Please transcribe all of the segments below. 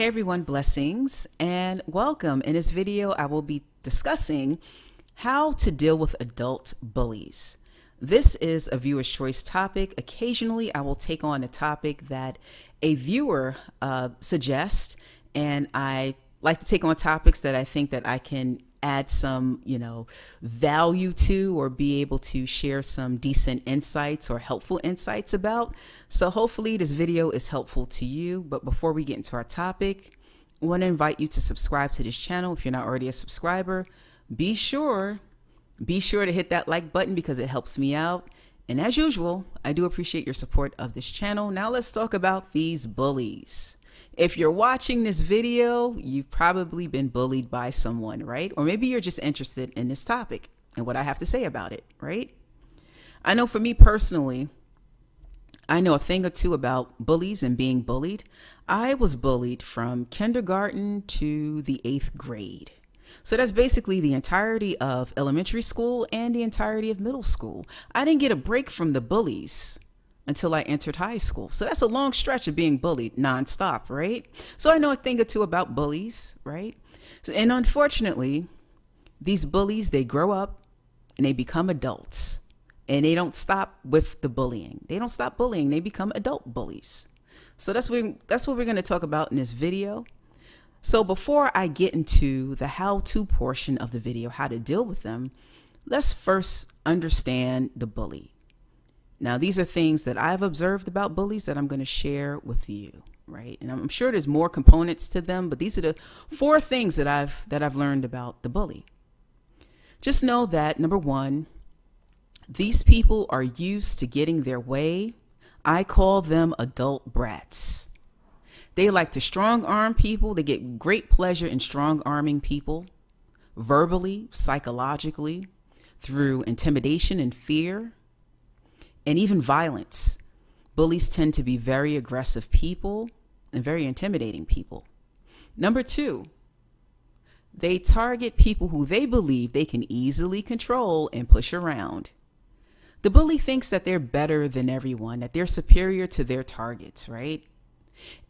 Hey everyone, blessings and welcome. In this video, I will be discussing how to deal with adult bullies. This is a viewer's choice topic. Occasionally, I will take on a topic that a viewer suggests, and I like to take on topics that I think that I can add some, value to, or be able to share some decent insights or helpful insights about. So hopefully this video is helpful to you. But before we get into our topic, I want to invite you to subscribe to this channel. If you're not already a subscriber, be sure to hit that like button because it helps me out. And as usual, I do appreciate your support of this channel. Now let's talk about these bullies. If you're watching this video, you've probably been bullied by someone, right? Or maybe you're just interested in this topic and what I have to say about it, right? I know for me personally, I know a thing or two about bullies and being bullied. I was bullied from kindergarten to the 8th grade. So that's basically the entirety of elementary school and the entirety of middle school. I didn't get a break from the bullies until I entered high school. So that's a long stretch of being bullied nonstop, right? So I know a thing or two about bullies, right? And unfortunately, these bullies, they grow up and they become adults, and they don't stop with the bullying. They don't stop bullying. They become adult bullies. So that's what we're going to talk about in this video. So before I get into the how-to portion of the video, how to deal with them, let's first understand the bully. Now, these are things that I've observed about bullies that I'm going to share with you, right? And I'm sure there's more components to them, but these are the 4 things that I've learned about the bully. Just know that, number 1, these people are used to getting their way. I call them adult brats. They like to strong arm people. They get great pleasure in strong arming people, verbally, psychologically, through intimidation and fear, and even violence. Bullies tend to be very aggressive people and very intimidating people. Number 2, they target people who they believe they can easily control and push around. The bully thinks that they're better than everyone, that they're superior to their targets, right?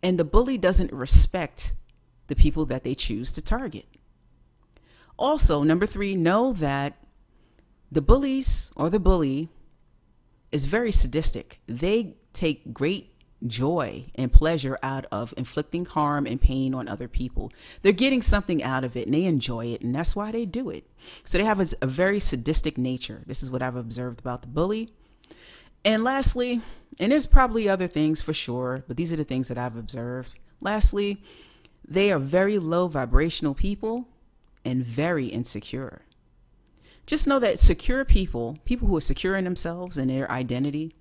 And the bully doesn't respect the people that they choose to target. Also, number 3, know that the bullies or the bully is very sadistic. They take great joy and pleasure out of inflicting harm and pain on other people. They're getting something out of it and they enjoy it, and that's why they do it. So they have a very sadistic nature. This is what I've observed about the bully. And lastly, and there's probably other things for sure, but these are the things that I've observed. Lastly, they are very low vibrational people and very insecure. Just know that secure people who are secure in themselves and their identity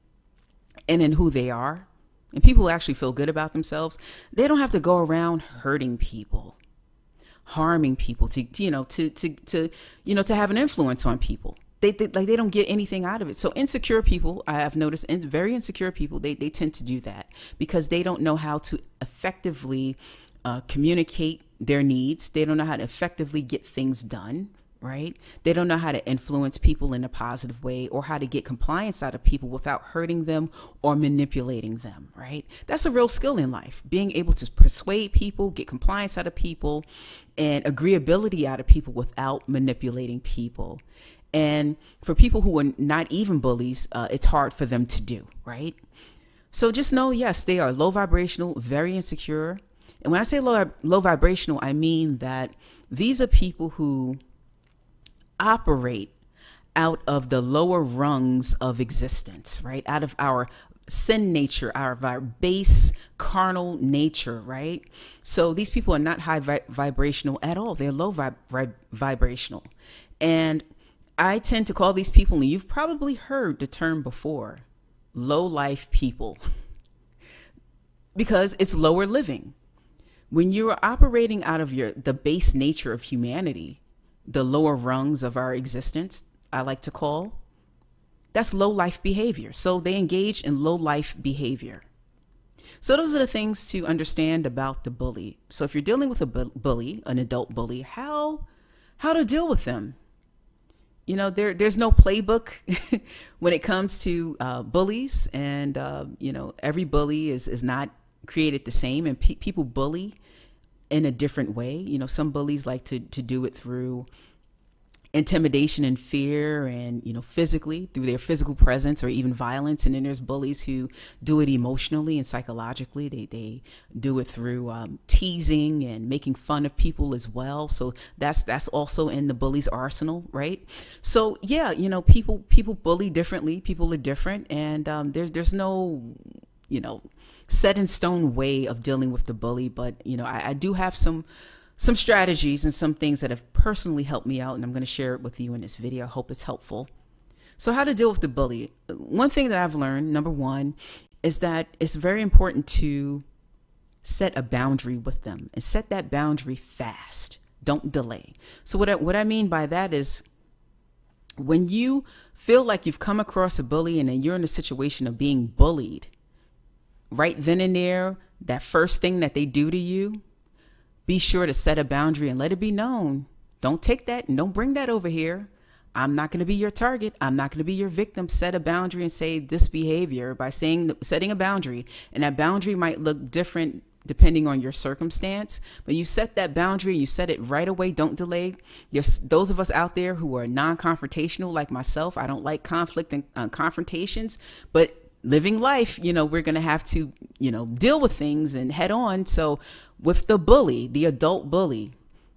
and in who they are, and people who actually feel good about themselves, they don't have to go around hurting people, harming people to have an influence on people. They don't get anything out of it. So insecure people, I have noticed, very insecure people, they tend to do that because they don't know how to effectively communicate their needs. They don't know how to effectively get things done. Right? They don't know how to influence people in a positive way or how to get compliance out of people without hurting them or manipulating them, right? That's a real skill in life, being able to persuade people, get compliance out of people, and agreeability out of people without manipulating people. And for people who are not even bullies, it's hard for them to do, right? So just know, yes, they are low vibrational, very insecure. And when I say low vibrational, I mean that these are people who operate out of the lower rungs of existence, right? Out of our sin nature, our base carnal nature, right? So these people are not high vibrational at all. They're low vibrational. And I tend to call these people, and you've probably heard the term before, low life people, because it's lower living. When you're operating out of the base nature of humanity, the lower rungs of our existence, I like to call, that's low life behavior. So they engage in low life behavior. So those are the things to understand about the bully. So if you're dealing with a bully, an adult bully, how to deal with them? There's no playbook when it comes to bullies, and every bully is not created the same, and people bully in a different way. You know, some bullies like to do it through intimidation and fear, and, you know, physically through their physical presence or even violence. And then there's bullies who do it emotionally and psychologically. They do it through teasing and making fun of people as well. So that's also in the bully's arsenal, right? So yeah, you know, people bully differently. People are different, and there's no, you know, set in stone way of dealing with the bully. But, you know, I do have some strategies and some things that have personally helped me out, and I'm going to share it with you in this video. I hope it's helpful. So how to deal with the bully. One thing that I've learned, number one, is that it's very important to set a boundary with them, and set that boundary fast. Don't delay. So what I mean by that is, when you feel like you've come across a bully and then you're in a situation of being bullied, right then and there, that first thing that they do to you, be sure to set a boundary and let it be known. Don't take that and don't bring that over here. I'm not going to be your target. I'm not going to be your victim. Set a boundary and say this behavior by setting a boundary. And that boundary might look different depending on your circumstance, but you set that boundary, you set it right away. Don't delay. There's those of us out there who are non-confrontational like myself. I don't like conflict and confrontations, but living life, you know, we're going to have to, you know, deal with things and head on. So with the bully, the adult bully,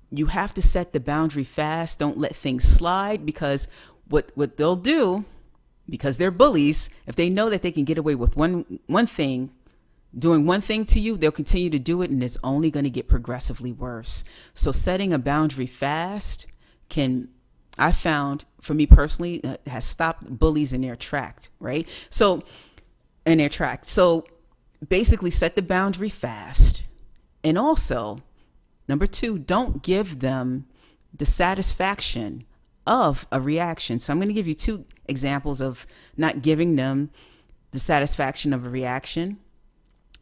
you have to set the boundary fast. Don't let things slide, because what they'll do, because they're bullies, if they know that they can get away with one thing, doing one thing to you, they'll continue to do it, and it's only going to get progressively worse. So setting a boundary fast can, I found, for me personally, has stopped bullies in their tracks, right? So basically set the boundary fast. And also, number two, don't give them the satisfaction of a reaction. So I'm going to give you two examples of not giving them the satisfaction of a reaction.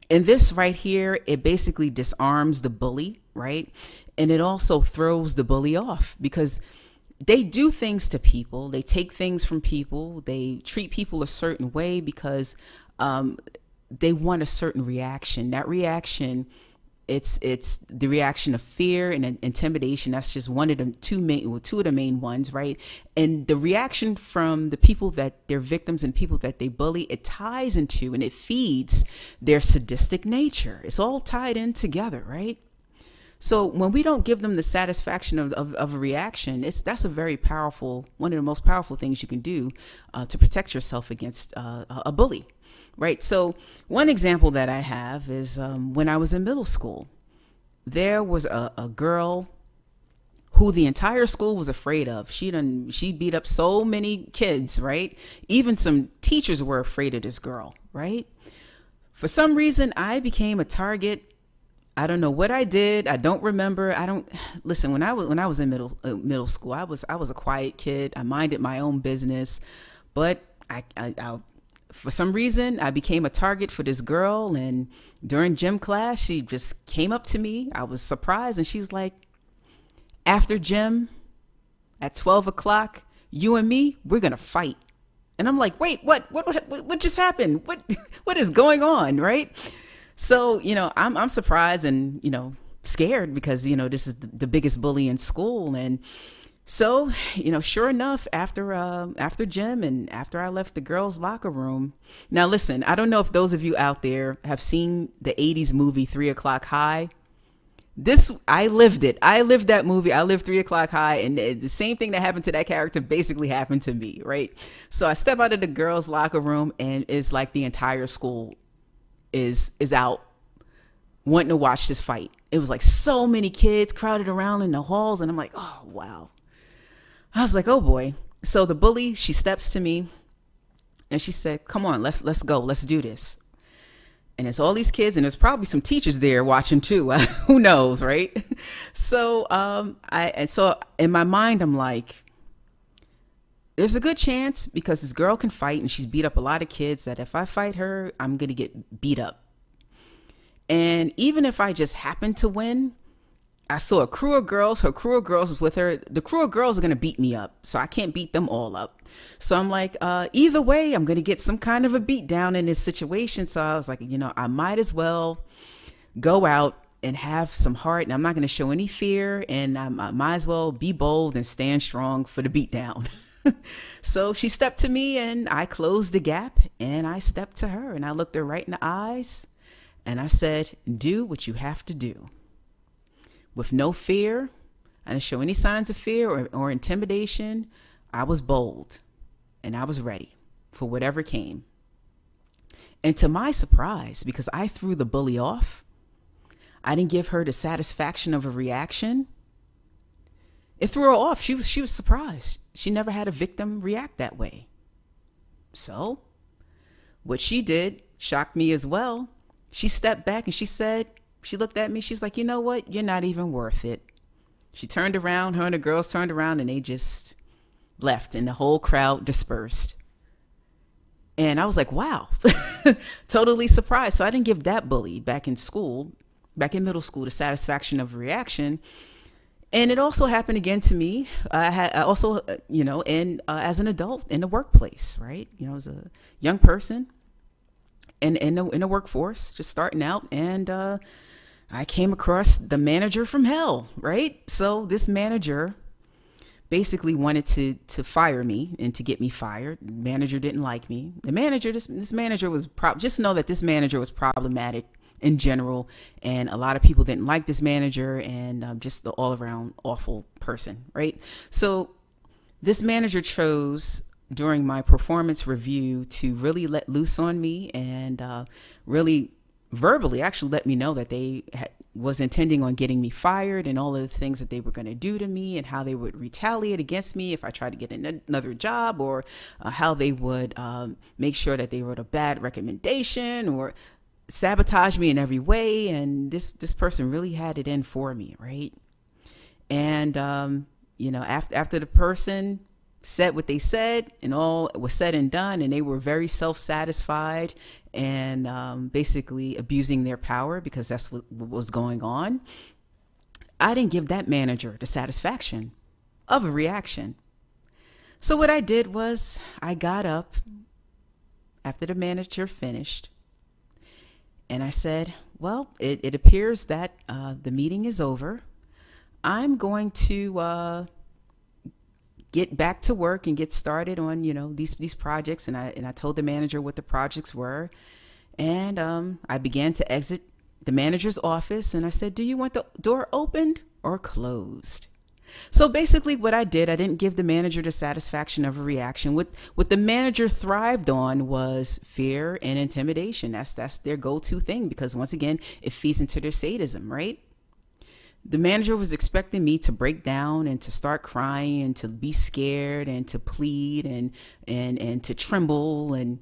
And this right here, it basically disarms the bully, right? And it also throws the bully off, because they do things to people. They take things from people. They treat people a certain way because they want a certain reaction. That reaction, it's the reaction of fear and intimidation. That's just one of the two of the main ones, right? And the reaction from the people that they're victims and people that they bully, it ties into and it feeds their sadistic nature. It's all tied in together, right? So when we don't give them the satisfaction of a reaction, that's a very powerful, one of the most powerful things you can do to protect yourself against a bully, right? So one example that I have is when I was in middle school, there was a girl who the entire school was afraid of. She beat up so many kids, right? Even some teachers were afraid of this girl, right? For some reason, I became a target. I don't know what I did. I don't remember. Listen, when I was in middle school, I was a quiet kid. I minded my own business, but I for some reason I became a target for this girl. And during gym class, she just came up to me. I was surprised, and she's like, "After gym, at 12 o'clock, you and me, we're gonna fight." And I'm like, "Wait, what just happened? What is going on?" Right? So, you know, I'm surprised and, you know, scared, because, you know, this is the biggest bully in school. And so, you know, sure enough, after gym and after I left the girls' locker room. Now, listen, I don't know if those of you out there have seen the 80s movie 3 O'Clock High. I lived it. I lived that movie. I lived 3 O'Clock High, and the same thing that happened to that character basically happened to me, right? So I step out of the girls' locker room, and it's like the entire school is out wanting to watch this fight. It was like so many kids crowded around in the halls, and I'm like, oh wow. I was like, oh boy. So the bully, she steps to me and she said, "Come on, let's go, let's do this." And it's all these kids, and there's probably some teachers there watching too. Who knows, right? So so in my mind, I'm like, there's a good chance, because this girl can fight and she's beat up a lot of kids, that if I fight her, I'm going to get beat up. And even if I just happen to win, I saw a crew of girls, her crew of girls was with her. The crew of girls are going to beat me up, so I can't beat them all up. So I'm like, either way, I'm going to get some kind of a beat down in this situation. So I was like, you know, I might as well go out and have some heart, and I'm not going to show any fear, and I might as well be bold and stand strong for the beatdown. So she stepped to me, and I closed the gap, and I stepped to her, and I looked her right in the eyes, and I said, do what you have to do. With no fear, I didn't show any signs of fear or intimidation. I was bold, and I was ready for whatever came. And to my surprise, because I threw the bully off, I didn't give her the satisfaction of a reaction. It threw her off. She was surprised. She never had a victim react that way. So what she did shocked me as well. She stepped back and she said, she looked at me. She's like, you know what? You're not even worth it. She turned around, her and the girls turned around, and they just left, and the whole crowd dispersed. And I was like, wow, totally surprised. So I didn't give that bully back in school, back in middle school, the satisfaction of a reaction. And it also happened again to me. I also, as an adult in the workplace, right? As a young person in the workforce, just starting out. And I came across the manager from hell, right? So this manager basically wanted to fire me and to get me fired. The manager didn't like me. The manager, this manager was, just know that this manager was problematic in general, and a lot of people didn't like this manager, and just the all-around awful person, right? So this manager chose during my performance review to really let loose on me, and really verbally actually let me know that they was intending on getting me fired, and all of the things that they were going to do to me, and how they would retaliate against me if I tried to get another job, or how they would make sure that they wrote a bad recommendation or sabotage me in every way. And this person really had it in for me, right? And after the person said what they said, and all was said and done, and they were very self-satisfied and basically abusing their power, because that's what was going on, I didn't give that manager the satisfaction of a reaction. So what I did was I got up after the manager finished, and I said, well, it appears that the meeting is over. I'm going to get back to work and get started on, these projects. And I told the manager what the projects were. And I began to exit the manager's office. And I said, do you want the door opened or closed? So basically what I did, I didn't give the manager the satisfaction of a reaction. What the manager thrived on was fear and intimidation. That's their go-to thing, because once again, it feeds into their sadism, right? The manager was expecting me to break down and to start crying and to be scared and to plead and to tremble and,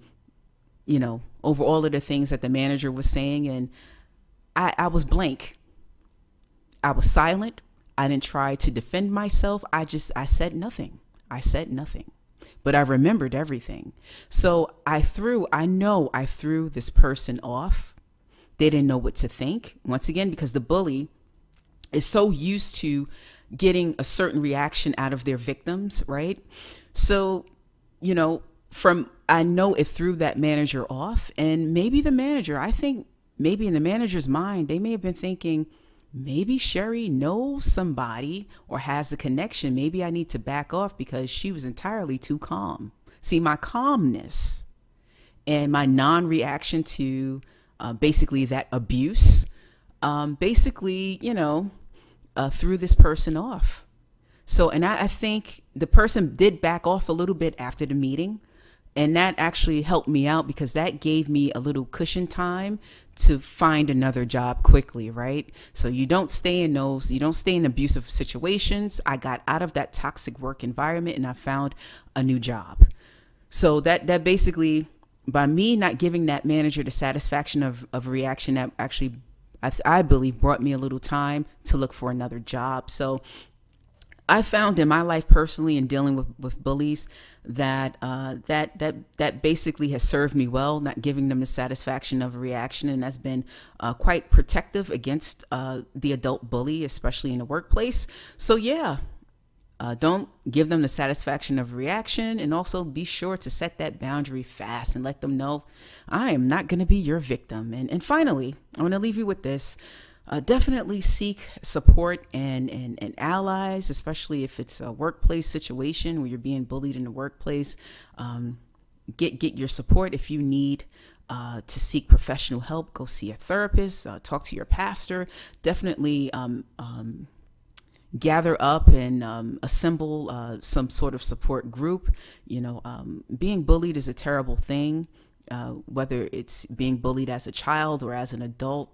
over all of the things that the manager was saying. And I was blank. I was silent. I didn't try to defend myself. I said nothing. I said nothing, but I remembered everything. So I know I threw this person off. They didn't know what to think. Once again, because the bully is so used to getting a certain reaction out of their victims, right? So, I know it threw that manager off, and maybe the manager, I think maybe in the manager's mind, they may have been thinking, maybe Sherry knows somebody or has a connection. Maybe I need to back off, because she was entirely too calm. See, my calmness and my non-reaction to basically that abuse, threw this person off. So, and I think the person did back off a little bit after the meeting. And that actually helped me out, because that gave me a little cushion time to find another job quickly, right? So you don't stay in abusive situations. I got out of that toxic work environment and I found a new job. So that basically, by me not giving that manager the satisfaction of a reaction, that actually, I believe, brought me a little time to look for another job. So I found in my life personally, in dealing with bullies, that that basically has served me well, not giving them the satisfaction of a reaction, and that's been quite protective against the adult bully, especially in the workplace. So yeah, don't give them the satisfaction of a reaction, and also be sure to set that boundary fast and let them know, I am not going to be your victim. And finally, I want to leave you with this. definitely seek support and allies, especially if it's a workplace situation where you're being bullied in the workplace. Get your support. If you need to seek professional help, go see a therapist, talk to your pastor. Definitely gather up and assemble some sort of support group. Being bullied is a terrible thing. Whether it's being bullied as a child or as an adult,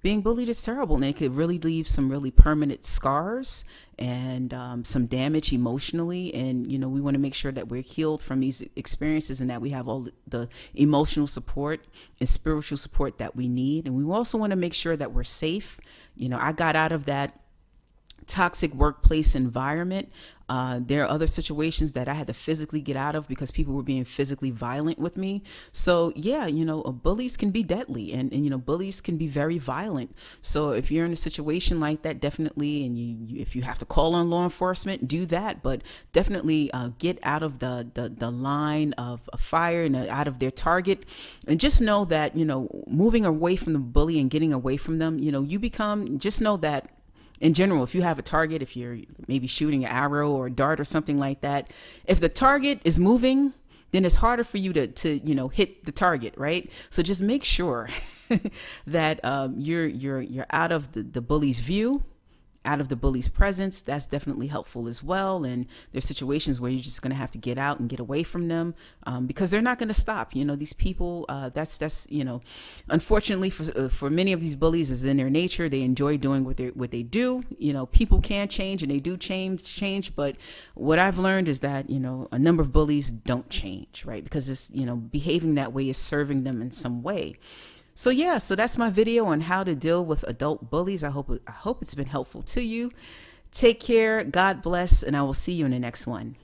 being bullied is terrible, and it could really leave some really permanent scars and some damage emotionally. And we want to make sure that we're healed from these experiences and that we have all the emotional support and spiritual support that we need. And we also want to make sure that we're safe. I got out of that toxic workplace environment. There are other situations that I had to physically get out of because people were being physically violent with me. So yeah, bullies can be deadly, and bullies can be very violent. So if you're in a situation like that, definitely, and if you have to call on law enforcement, do that. But definitely get out of the line of fire and out of their target, and just know that moving away from the bully and getting away from them, just know that in general, if you have a target, if you're maybe shooting an arrow or a dart or something like that, if the target is moving, then it's harder for you to hit the target, right? So just make sure that you're out of the bully's view, out of the bully's presence. That's definitely helpful as well. And there's situations where you're just going to have to get out and get away from them because they're not going to stop. These people, that's unfortunately for many of these bullies is in their nature. They enjoy doing what they do. People can change and they do change. But what I've learned is that, a number of bullies don't change, right? Because it's, behaving that way is serving them in some way. So yeah, so that's my video on how to deal with adult bullies. I hope it's been helpful to you. Take care, God bless, and I will see you in the next one.